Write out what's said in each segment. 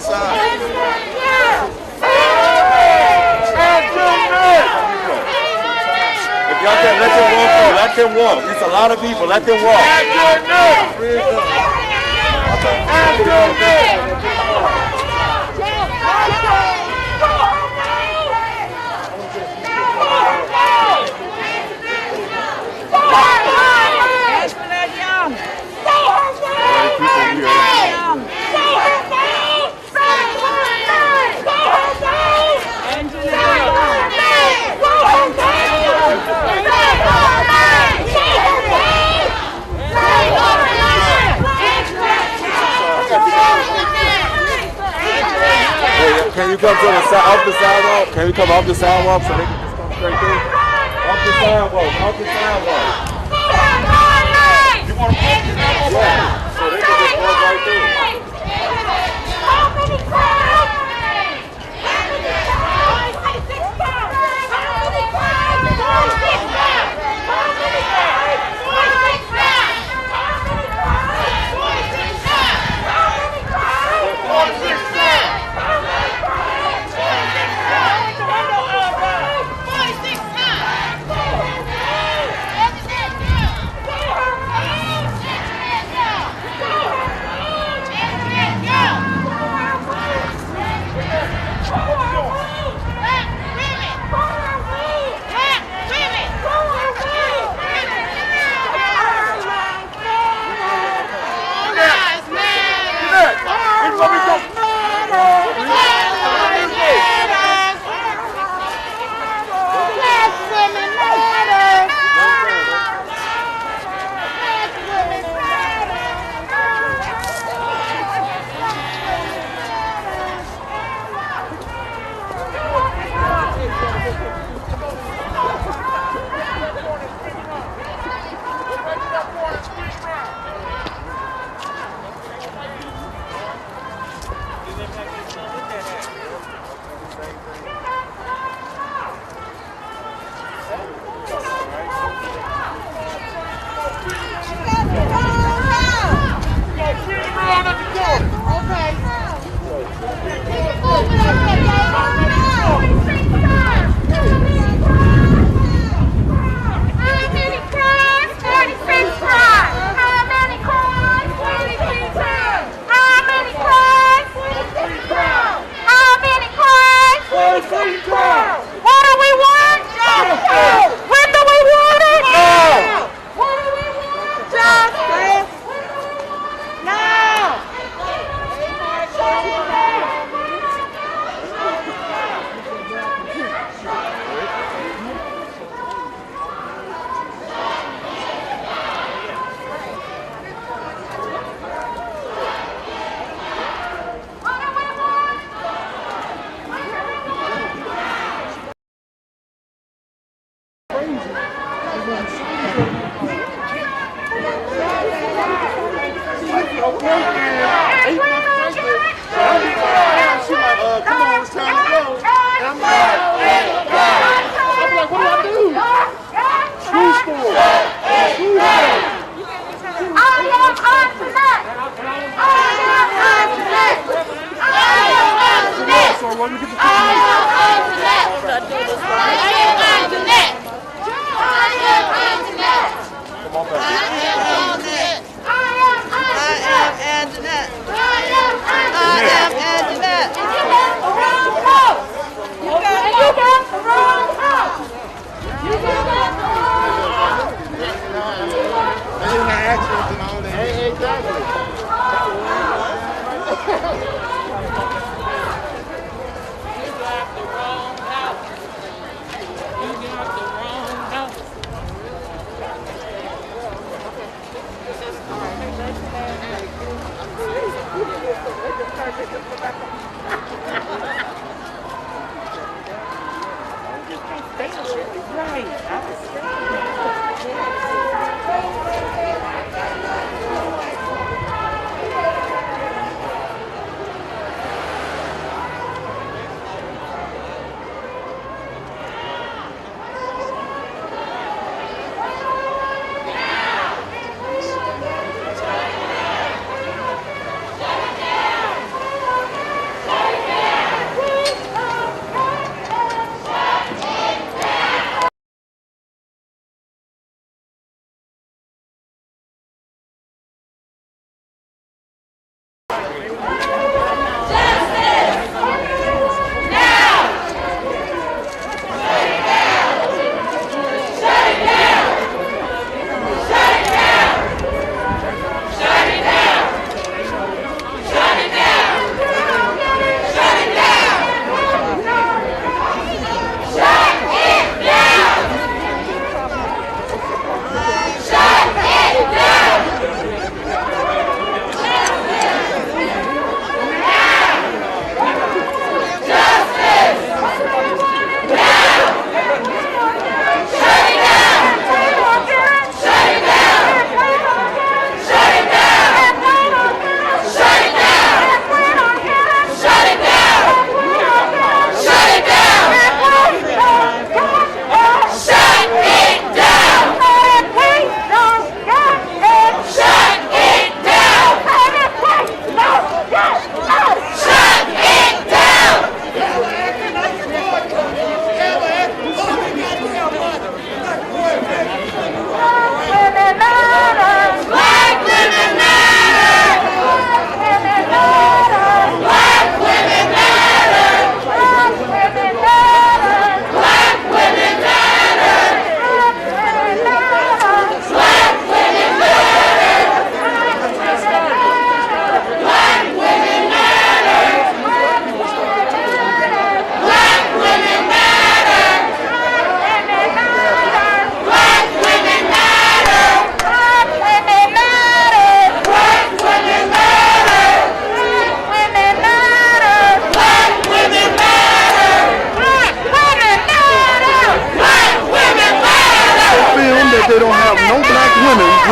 If y'all can let them walk. It's a lot of people. Let them walk. Can you come to the off the sidewalk? Can you come off the sidewalk so they can just come straight through? Off the sidewalk. Off the sidewalk. You want to come? Yeah. So they can just walk right through.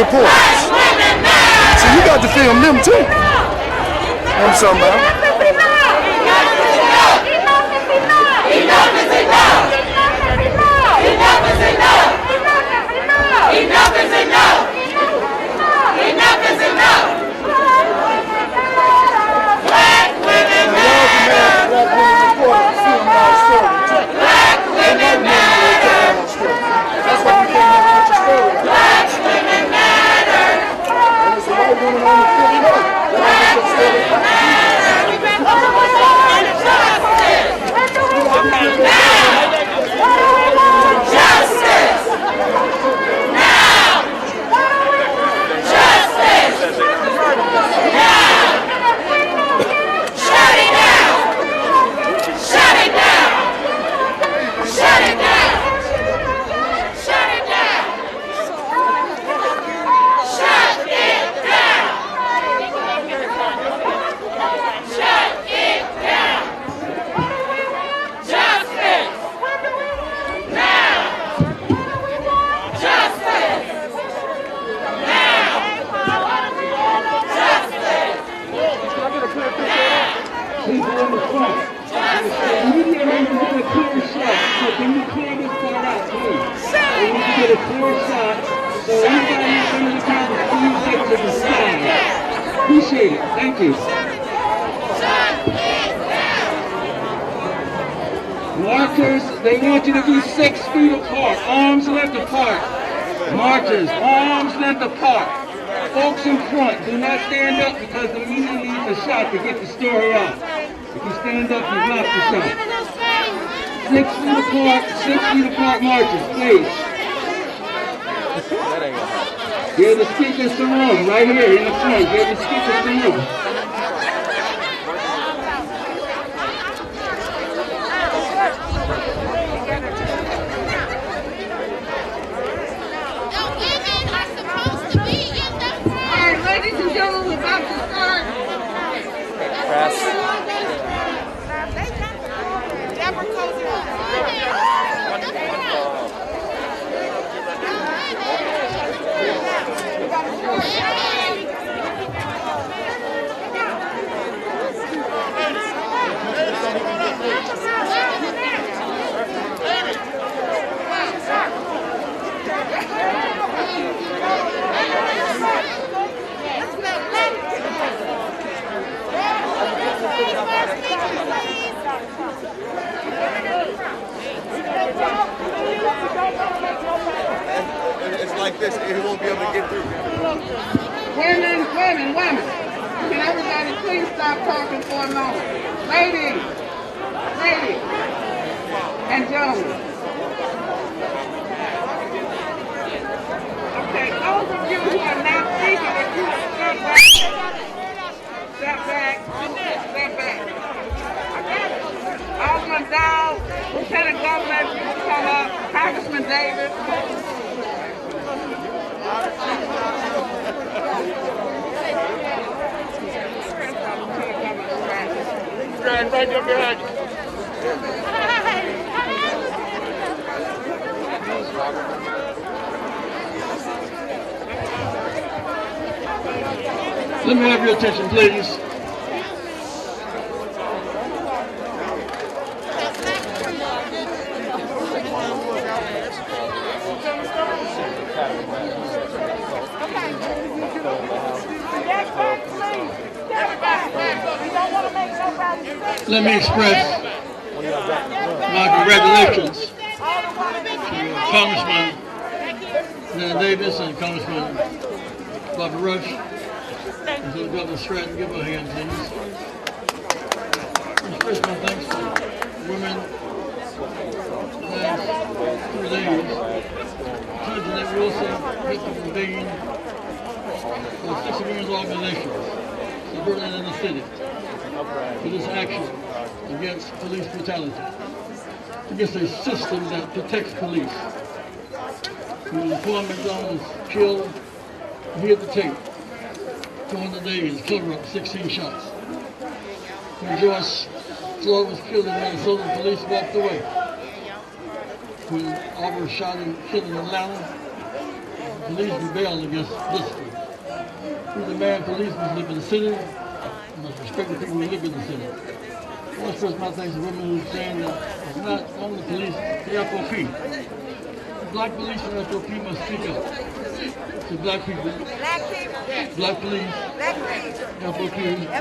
reporters. So you got to film them too. I'm talking about. Appreciate it. Thank you. Marchers, they want you to be 6 feet apart, arms length apart. Marchers, arms length apart. Folks in front, do not stand up because the media needs a shot to get the story out. If you stand up, you block the shot. 6 feet apart marchers, please. Give the speakers some room, right here in the front. Give the speakers some room. Ladies and gentlemen, we're about to start. Press. It's like this, he won't be able to get through. Women. Can everybody please stop talking for a moment? Ladies and gentlemen. Okay, those of you who are not speaking, if you step back. Alderman Dow, Lieutenant Governor, you can come up, Congressman Davis. Right up behind you. Let me have your attention, please. Let me express my congratulations to Congressman Dan Davis and Congressman Bobby Rush and to Governor Stratton. Give a hand, please. Express my thanks to women the last 3 days. To Jeanette Wilson, Victor Dean, the 6 women's organizations, suburban in the city, for this action against police brutality, against a system that protects police. When the informant was killed, he had to take 200 days, cover up 16 shots. When Joyce Floyd was killed in Minnesota, the police walked away. When Auburn shot and killed in Atlanta, police rebel against discipline. Who's the man police must live in the city, and must respect the people who live in the city. I want to express my thanks to women who are saying that it's not only police, the FOP. Black police and FOP must speak up. To black people, Black people, black police, black police, FOP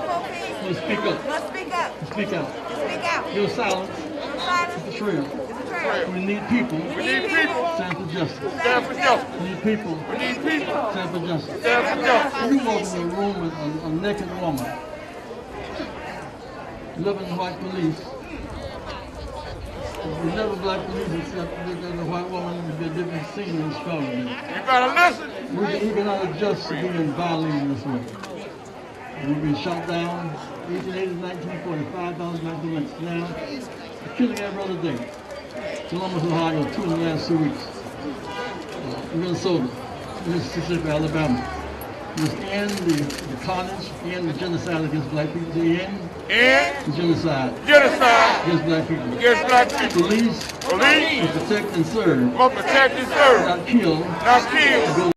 FOP must speak up. must speak up, Speak out. speak out. Your silence Silence is betrayal. is betrayal. We need people. We need people. Stand for justice. Stand for justice. We need people. We need people. Stand for justice. Stand for justice. You walk in a room with a naked woman, living white police. There's never black police except that the white woman would be a different scene and stronger. You better listen. We cannot adjust to being violated in this way. We've been shot down 1880, 1945, back to Lynch. Now, we're killing every other day. Columbus, Ohio, 2 in the last 2 weeks. Minnesota, Mississippi, Alabama. It's end the carnage, end the genocide against black people, the end the genocide Genocide against black people. against black people. Police Police to protect and serve, must protect and serve, not kill. not kill. Go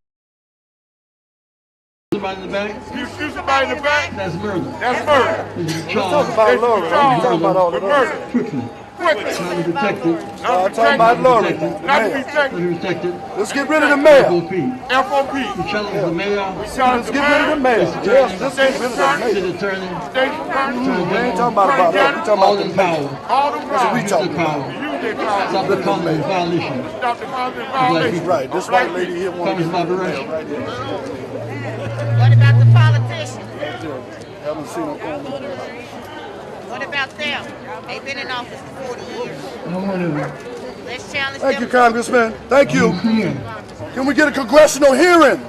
somebody in the back, You shoot somebody in the back, that's murder. that's murder. You should be Talk charged about Lori. We talking about all of With those. murder. quickly, Quickly. not to be protected, Not I'm talking about Lori. protected. The Not to be mayor. not protected. to be protected. Let's get rid of the mayor. FOP. FOP. We challenge the mayor, Challenge Let's get rid of the mayor. Yes, let's get rid of the mayor. city attorney, State attorney. We ain't talking about that. We talking all about in the mayor. power. All the That's what we power. Use talking the about. power. Use their power. Stop the conduct violation. Stop the constant violation. Right, this white lady here wants to Comes get my rid of the mayor direction. right here. What about the politicians? Haven't seen them come. What about them? They've been in office for 40 years. I want to Let's challenge Thank you, them. Congressman. Thank you. be clear. Can we get a congressional hearing?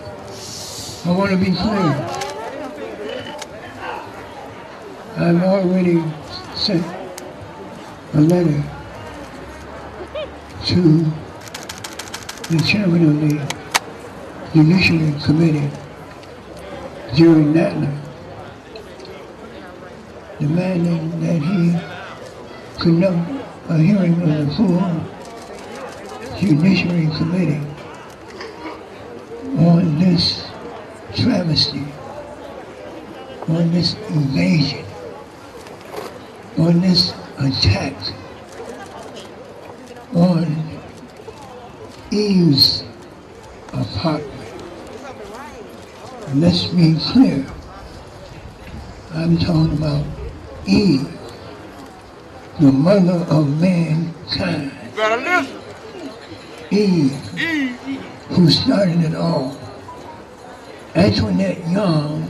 I want to be clear. I've already sent a letter to the chairman of the Judiciary Committee, Jerry Nadler, demanding that he conduct a hearing of the full Judiciary Committee on this travesty, on this invasion, on this attack on Eve's apartment. Let's be clear. I'm talking about Eve, the mother of mankind. You better listen. Eve, Eve. who started it all. Antoinette Young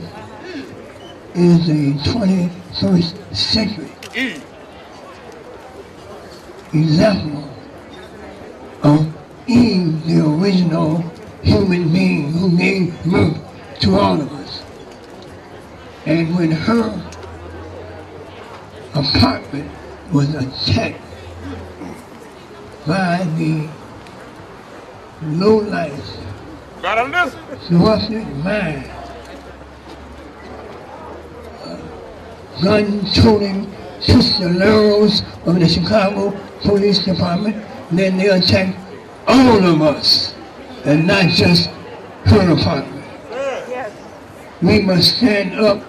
is the 21st century Eve. example of Eve, the original human being who gave birth to all of us. And when her apartment was attacked by the low-life, Better listen. swarthy mind, gun-toting pistoleros of the Chicago Police Department, then they attacked all of us, and not just her apartment. We must stand up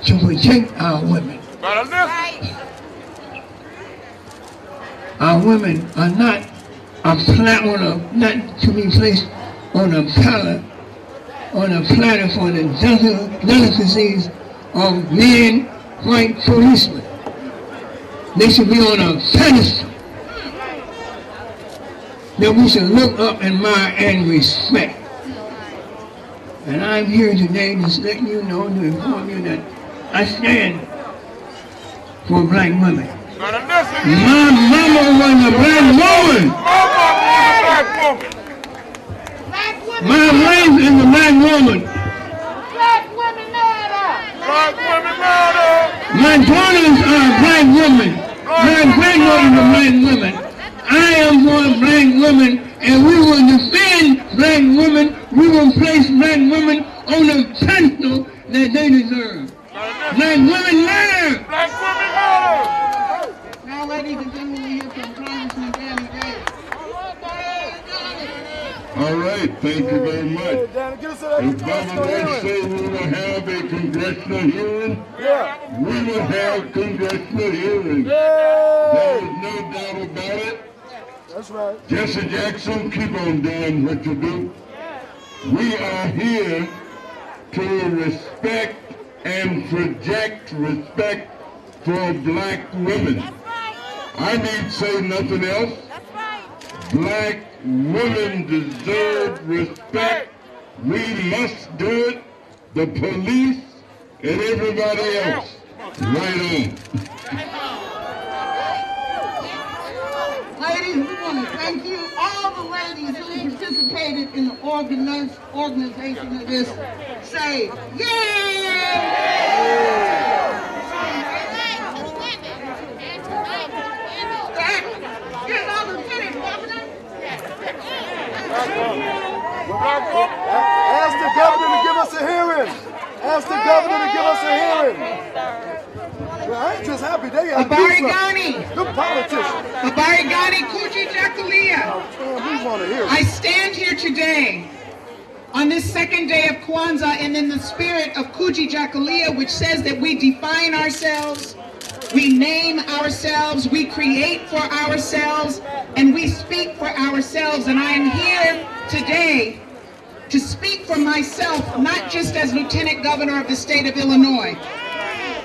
to protect our women. Better listen. Right. Our women are not not to be placed on a platter for the delicacies of men, white policemen. They should be on a pedestal that we should look up, admire, and respect. And I'm here today to let you know, to inform you that I stand for black women. Better listen. My mama was a black woman. My mama was a black woman. Black women. My wife is a black woman. Black women matter. Black women matter. My daughters are black women. My granddaughters are black women. I am for black women, and we will defend black women. We will place black women on the pedestal that they deserve. Black women matter. Black women matter. Now, ladies and gentlemen, we hear from Congressman Danny Davis. All right, thank you very much. Danny, get us to that If congressional Governor hearing. say we will have a congressional hearing, Yeah. we will have congressional hearings. There Yay! is no doubt about it. That's right. Jesse Jackson, keep on doing what you do. We are here to respect and project respect for black women. I need say nothing else. Black women deserve respect. We must do it. The police and everybody else. Right on. Ladies, we want to thank you, all the ladies who participated in the organization of this. Say, Here's our Lieutenant Governor. Ask the governor to give us a hearing. Ask the governor to give us a hearing. Well, I ain't just happy they got to do something. Abarigani. Good politicians. Abarigani Kuji Jakalia. We want to hear I it. stand here today on this second day of Kwanzaa and in the spirit of Kuji Jakalia, which says that we define ourselves, we name ourselves, we create for ourselves, and we speak for ourselves. And I am here today to speak for myself, not just as Lieutenant Governor of the state of Illinois,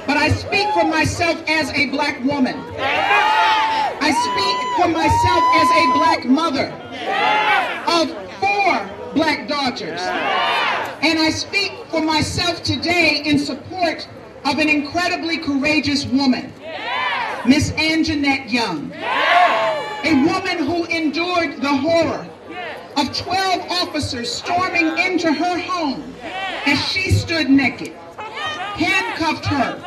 but I speak for myself as a black woman. I speak for myself as a black mother of 4 black daughters. And I speak for myself today in support of an incredibly courageous woman, Miss Anjanette Young, a woman who endured the horror of 12 officers storming into her home as she stood naked, handcuffed her,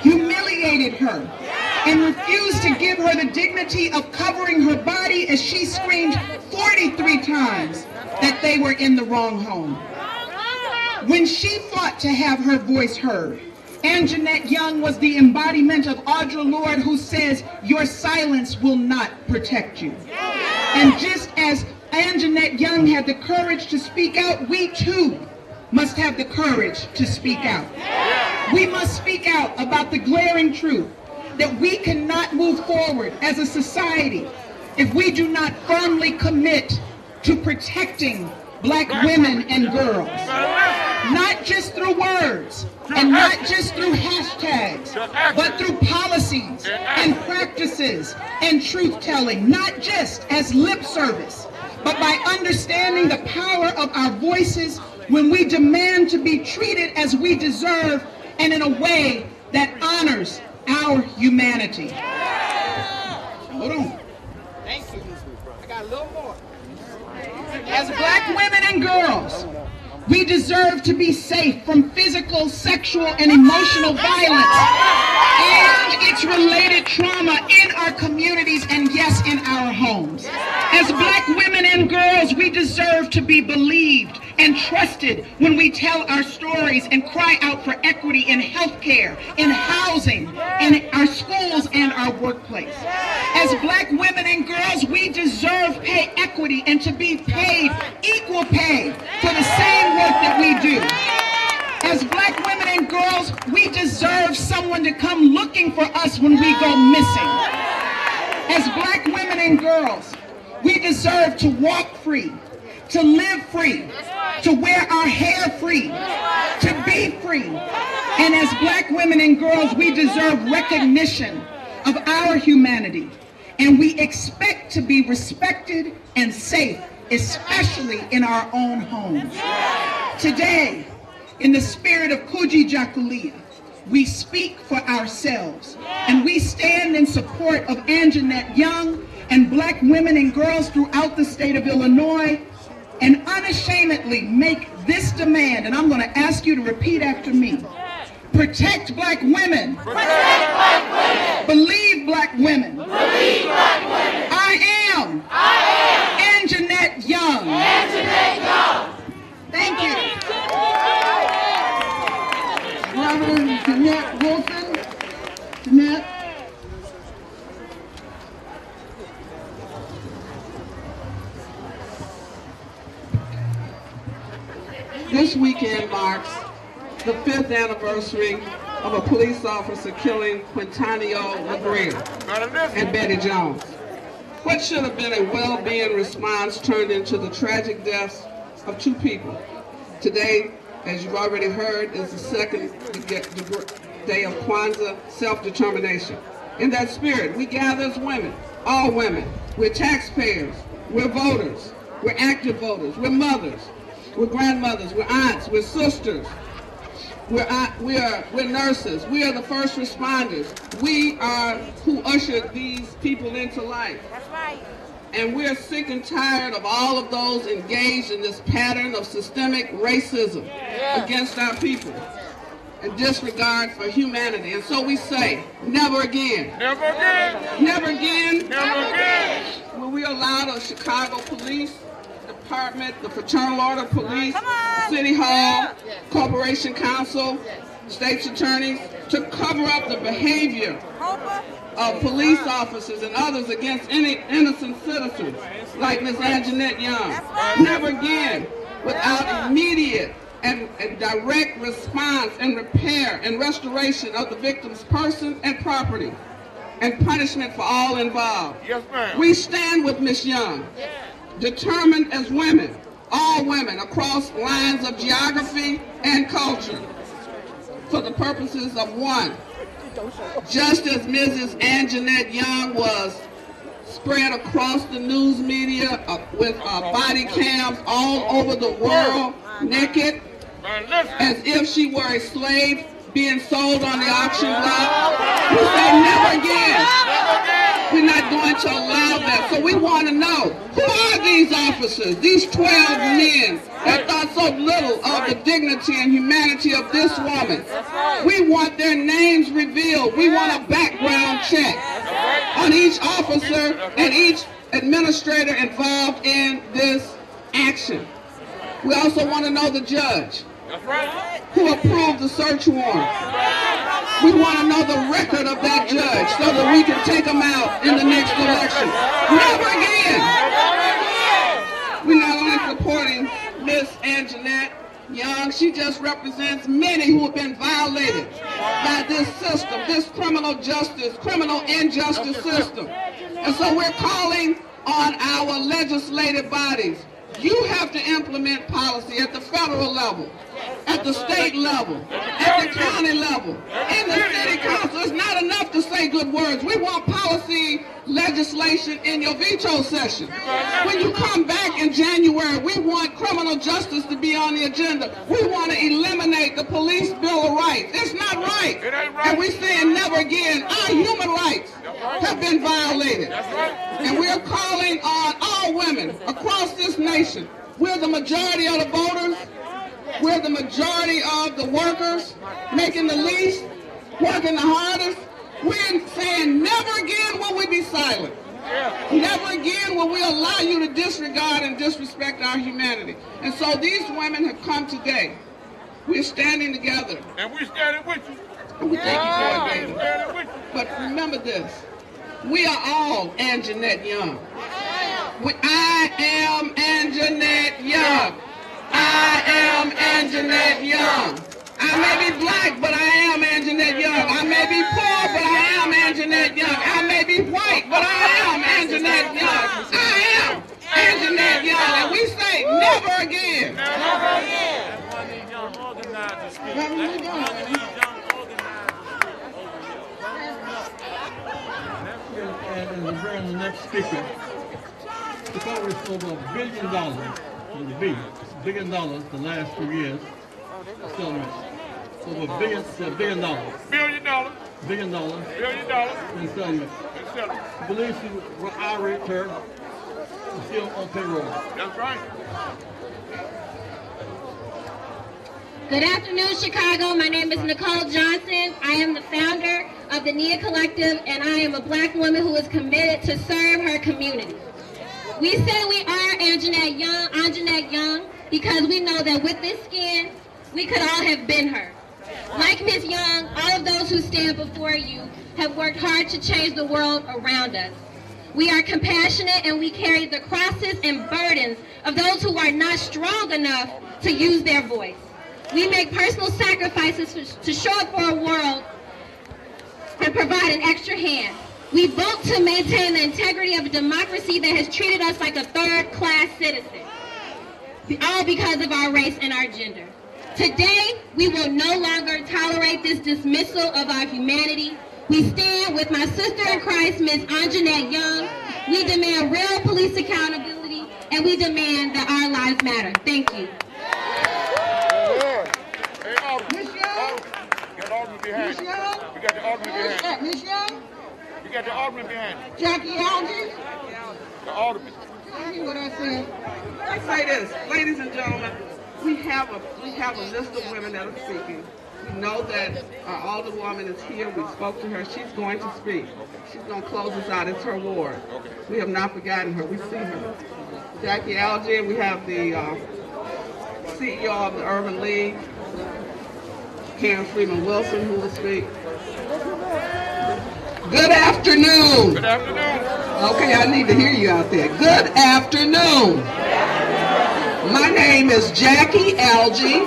humiliated her, and refused to give her the dignity of covering her body as she screamed 43 times that they were in the wrong home. When she fought to have her voice heard, Anjanette Young was the embodiment of Audre Lorde, who says, "Your silence will not protect you." And just as Anjanette Young had the courage to speak out, we too must have the courage to speak out. We must speak out about the glaring truth that we cannot move forward as a society if we do not firmly commit to protecting black women and girls. Not just through words and not just through hashtags, but through policies and practices and truth-telling, not just as lip service, but by understanding the power of our voices when we demand to be treated as we deserve and in a way that honors our humanity. Hold on. Thank you. I got a little more. As black women and girls, we deserve to be safe from physical, sexual, and emotional violence and its related trauma in our communities and, yes, in our homes. As black women and girls, we deserve to be believed and trusted when we tell our stories and cry out for equity in healthcare, in housing, in our schools and our workplace. As black women and girls, we deserve pay equity and to be paid equal pay for the same work that we do. As black women and girls, we deserve someone to come looking for us when we go missing. As black women and girls, we deserve to walk free, to live free, to wear our hair free, to be free. And as black women and girls, we deserve recognition of our humanity. And we expect to be respected and safe, especially in our own homes. Today, in the spirit of Kuji Jakalia, we speak for ourselves, and we stand in support of Anjanette Young and black women and girls throughout the state of Illinois, and unashamedly make this demand, and I'm going to ask you to repeat after me. Protect black women. Protect black women. Believe black women. Believe black women. I am Anjanette Young. Anjanette Young. Thank you. Reverend Jeanette Wilson. Jeanette. This weekend marks the 5th anniversary of a police officer killing Quintanio McGregor and Betty Jones. What should have been a well-being response turned into the tragic deaths of 2 people. Today, as you've already heard, is the second day of Kwanzaa self-determination. In that spirit, we gather as women, all women. We're taxpayers, we're voters, we're active voters, we're mothers, we're grandmothers, we're aunts, we're sisters, we're nurses, we are the first responders. We are who ushered these people into life. That's right. And we're sick and tired of all of those engaged in this pattern of systemic racism against our people and disregard for humanity. And so we say, never again. Never again. Never again. Never again. Will we allow the Chicago Police Department, the Fraternal Order Police, City Hall, Corporation Council, state's attorneys to cover up the behavior of police officers and others against any innocent citizens like Ms. Anjanette Young? Never again, without immediate and direct response and repair and restoration of the victim's person and property and punishment for all involved. Yes, ma'am. We stand with Ms. Young, determined as women, all women across lines of geography and culture, for the purposes of one, just as Mrs. Anjanette Young was spread across the news media with body cams all over the world, naked, as if she were a slave being sold on the auction block. We say never again. We're not going to allow that. So we want to know, who are these officers, these 12 men that thought so little of the dignity and humanity of this woman? We want their names revealed. We want a background check on each officer and each administrator involved in this action. We also want to know the judge who approved the search warrant. We want to know the record of that judge so that we can take them out in the next election. Never again. We're not only supporting Miss Anjanette Young, she just represents many who have been violated by this system, this criminal injustice system. And so we're calling on our legislative bodies. You have to implement policy at the federal level, at the state level, at the county level, in the city council. It's not enough to say good words. We want policy legislation in your veto session. When you come back in January, we want criminal justice to be on the agenda. We want to eliminate the Police Bill of Rights. It's not right. And we're saying never again. Our human rights have been violated. And we're calling on all women across this nation. We're the majority of the voters. We're the majority of the workers, making the least, working the hardest. We're saying never again will we be silent. Never again will we allow you to disregard and disrespect our humanity. And so these women have come today. We're standing together. And we're standing with you. And we thank you for it, baby. But remember this. We are all Anjanette Young. I am Anjanette Young. I am Anjanette Young. I may be black, but I am Anjanette Young. I may be poor, but I am Anjanette Young. I may be white, but I am Anjanette Young. I am Anjanette Young. And we say never again. Never again. And to bring the next speaker, the Congress over $1 billion, with a B, $1 billion the last 2 years, settlements. Over $1 billion. $1 billion. $1 billion in settlements. The police who irate her are still on payroll. That's right. Good afternoon, Chicago. My name is Nicole Johnson. I am the founder of the NIA Collective, and I am a black woman who is committed to serve her community. We say we are Anjanette Young, because we know that with this skin, we could all have been her. Like Ms. Young, all of those who stand before you have worked hard to change the world around us. We are compassionate, and we carry the crosses and burdens of those who are not strong enough to use their voice. We make personal sacrifices to show up for a world and provide an extra hand. We vote to maintain the integrity of a democracy that has treated us like a third-class citizen, all because of our race and our gender. Today, we will no longer tolerate this dismissal of our humanity. We stand with my sister in Christ, Ms. Anjanette Young. We demand real police accountability, and we demand that our lives matter. Thank you. Miss Young? Got the argument behind Miss you. Young? We got the argument behind you. Miss Young? We got the argument behind you. Jackie Algie? The argument. You hear what I said? I say this, ladies and gentlemen, we have a list of women that are speaking. We know that our alderwoman is here. We spoke to her. She's going to speak. She's going to close us out. It's her ward. We have not forgotten her. We see her. Jackie Algie, we have the CEO of the Urban League, Karen Freeman Wilson, who will speak. Good afternoon. Good afternoon. Okay, I need to hear you out there. Good afternoon. My name is Jackie Algie,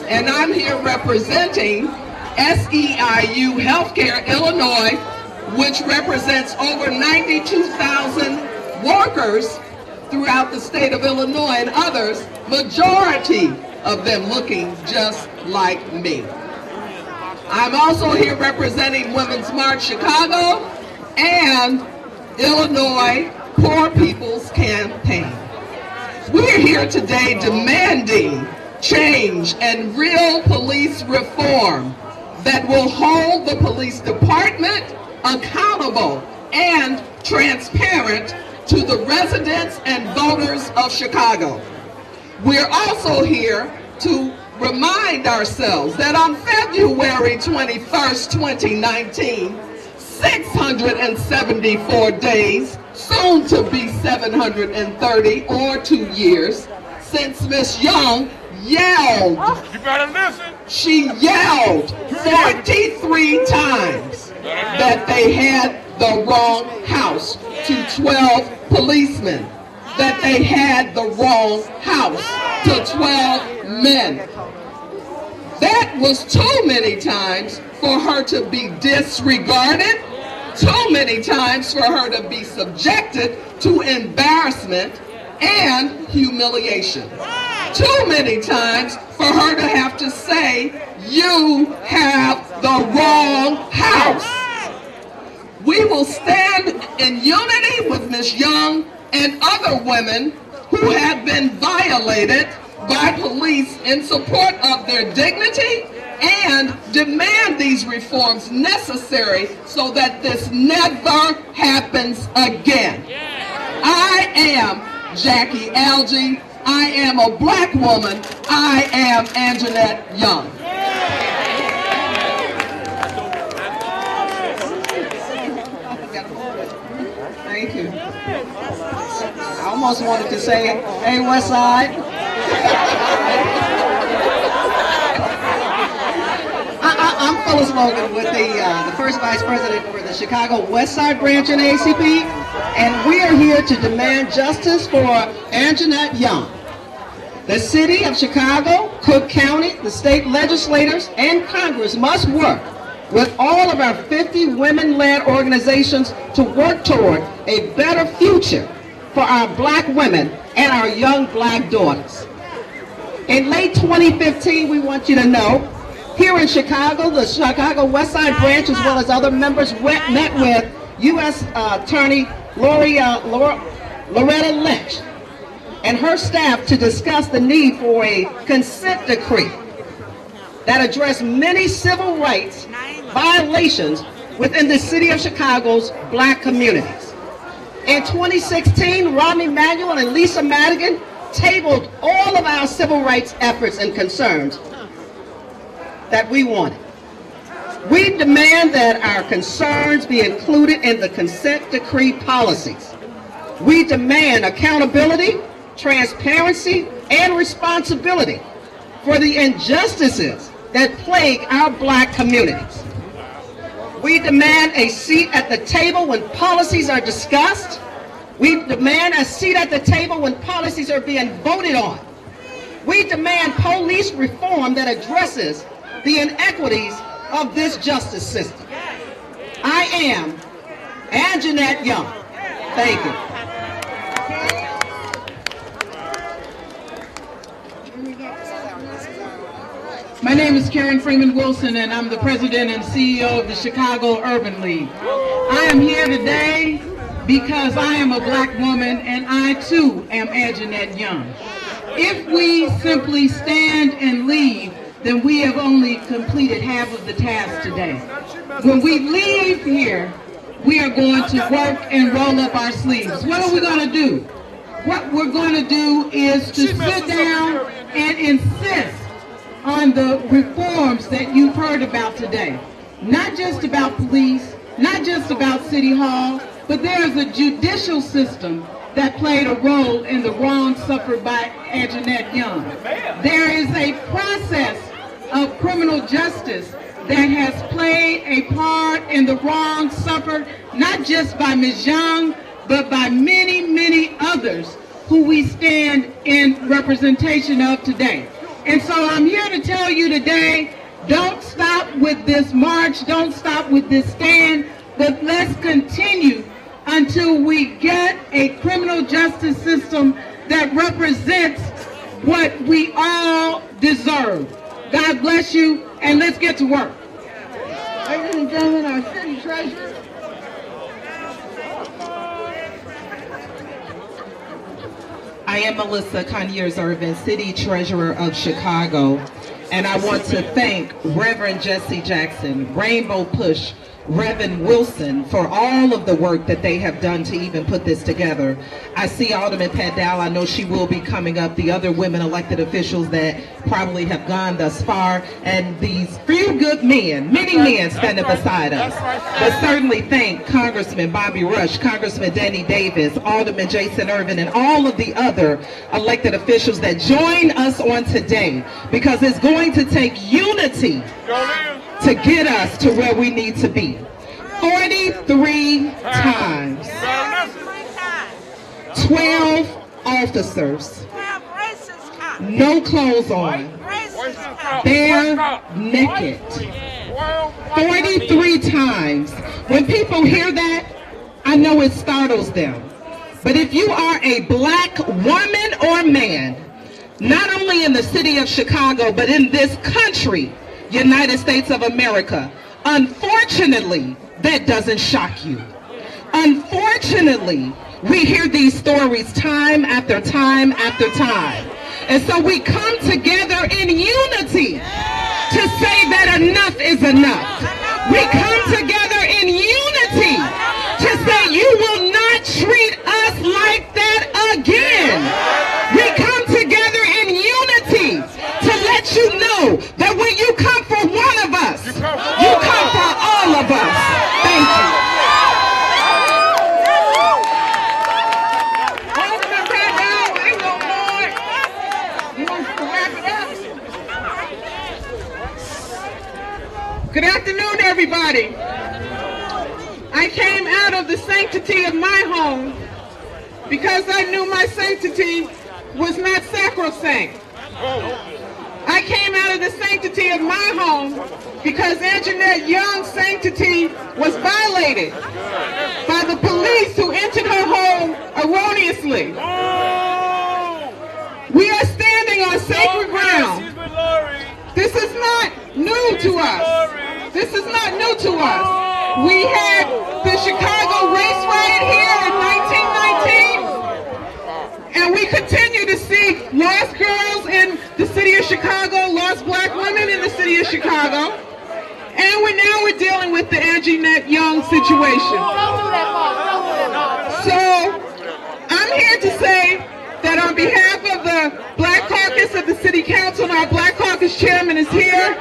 and I'm here representing SEIU Healthcare Illinois, which represents over 92,000 workers throughout the state of Illinois and others, majority of them looking just like me. I'm also here representing Women's March Chicago and Illinois Poor People's Campaign. We're here today demanding change and real police reform that will hold the police department accountable and transparent to the residents and voters of Chicago. We're also here to remind ourselves that on February 21st, 2019, 674 days, soon to be 730 or 2 years, since Miss Young yelled. You better listen. She yelled 43 times that they had the wrong house to 12 policemen, that they had the wrong house to 12 men. That was too many times for her to be disregarded, too many times for her to be subjected to embarrassment and humiliation. Too many times for her to have to say, "You have the wrong house." We will stand in unity with Ms. Young and other women who have been violated by police in support of their dignity and demand these reforms necessary so that this never happens again. I am Jackie Algie. I am a black woman. I am Anjanette Young. Thank you. I almost wanted to say, hey, West Side. I'm Phyllis Logan with the first vice president for the Chicago West Side branch in ACP, and we are here to demand justice for Anjanette Young. The city of Chicago, Cook County, the state legislators, and Congress must work with all of our 50 women-led organizations to work toward a better future for our black women and our young black daughters. In late 2015, we want you to know, here in Chicago, the Chicago West Side branch, as well as other members, met with U.S. Attorney Loretta Lynch and her staff to discuss the need for a consent decree that addressed many civil rights violations within the city of Chicago's black communities. In 2016, Romney Manuel and Lisa Madigan tabled all of our civil rights efforts and concerns that we wanted. We demand that our concerns be included in the consent decree policies. We demand accountability, transparency, and responsibility for the injustices that plague our black communities. We demand a seat at the table when policies are discussed. We demand a seat at the table when policies are being voted on. We demand police reform that addresses the inequities of this justice system. I am Anjanette Young. Thank you. My name is Karen Freeman Wilson, and I'm the president and CEO of the Chicago Urban League. I am here today because I am a black woman, and I too am Anjanette Young. If we simply stand and leave, then we have only completed half of the task today. When we leave here, we are going to work and roll up our sleeves. What are we going to do? What we're going to do is to sit down and insist on the reforms that you've heard about today. Not just about police, not just about City Hall, but there's a judicial system that played a role in the wrongs suffered by Anjanette Young. There is a process of criminal justice that has played a part in the wrongs suffered not just by Ms. Young, but by many, many others who we stand in representation of today. And so I'm here to tell you today, don't stop with this march, don't stop with this stand, but let's continue until we get a criminal justice system that represents what we all deserve. God bless you, and let's get to work. Ladies and gentlemen, our city treasurer. I am Melissa Conyers-Irvin, City Treasurer of Chicago, and I want to thank Reverend Jesse Jackson, Rainbow Push, Reverend Wilson for all of the work that they have done to even put this together. I see Alderman Padal, I know she will be coming up, the other women elected officials that probably have gone thus far, and these few good men, many men standing beside us. But certainly thank Congressman Bobby Rush, Congressman Danny Davis, Alderman Jason Irvin, and all of the other elected officials that join us on today, because it's going to take unity to get us to where we need to be. 43 times, 12 officers, no clothes on, bare naked. 43 times. When people hear that, I know it startles them. But if you are a black woman or man, not only in the city of Chicago, but in this country, United States of America, unfortunately, that doesn't shock you. Unfortunately, we hear these stories time after time after time. And so we come together in unity to say that enough is enough. We come together in unity to say you will not treat us like that again. We come together in unity to let you know that when you come for one of us, you come for all of us. Thank you. Alderman Padal, ain't no more. He wants to wrap it up. Good afternoon, everybody. I came out of the sanctity of my home because I knew my sanctity was not sacrosanct. I came out of the sanctity of my home because Anjanette Young's sanctity was violated by the police who entered her home erroneously. We are standing on sacred ground. This is not new to us. This is not new to us. We had the Chicago race riot here in 1919, and we continue to see lost girls in the city of Chicago, lost black women in the city of Chicago, and we're dealing with the Anjanette Young situation. So I'm here to say that on behalf of the Black Caucus of the City Council, and our Black Caucus chairman is here,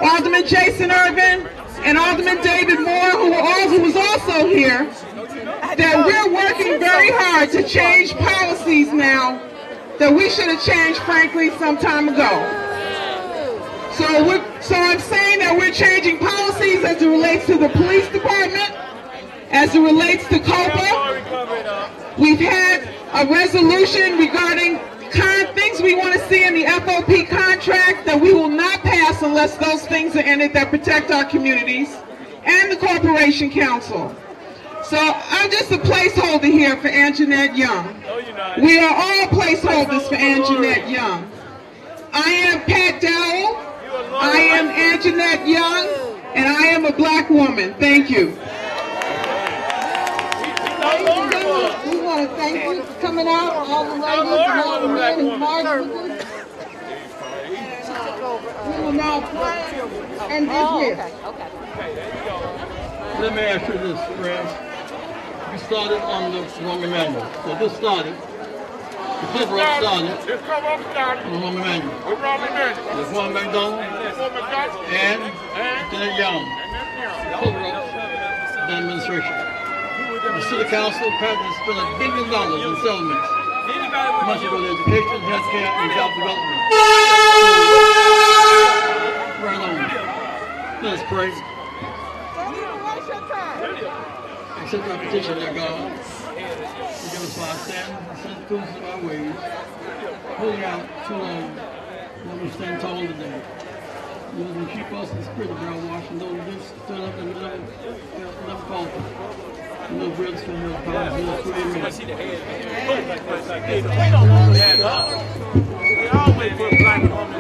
Alderman Jason Irvin, and Alderman David Moore, who was also here, that we're working very hard to change policies now that we should have changed, frankly, some time ago. So I'm saying that we're changing policies as it relates to the police department, as it relates to COPA. We've had a resolution regarding things we want to see in the FOP contract that we will not pass unless those things are in it that protect our communities, and the Corporation Council. So I'm just a placeholder here for Anjanette Young. We are all placeholders for Anjanette Young. I am Pat Dowell, I am Anjanette Young, and I am a black woman. Thank you. We want to thank you for coming out, all the ladies and all the men who marched with us. We will now end this. Let me ask you this, friends. We started on the Roman manual. So this started, the cover-up started on the Roman manual. There's one McDonald and Lieutenant Young. Cover-up the administration. The City Council apparently spent $1 billion in settlements. Much of it on education, healthcare, and job development. Right on. Let us pray. Accept our petition, dear God. Forgive us for our sins, and fools of our ways. Holding out too long. Let me stand tall today. You will keep us in the spirit of our wash, and those who stood up and never falter. And those breads from your power, we always put black women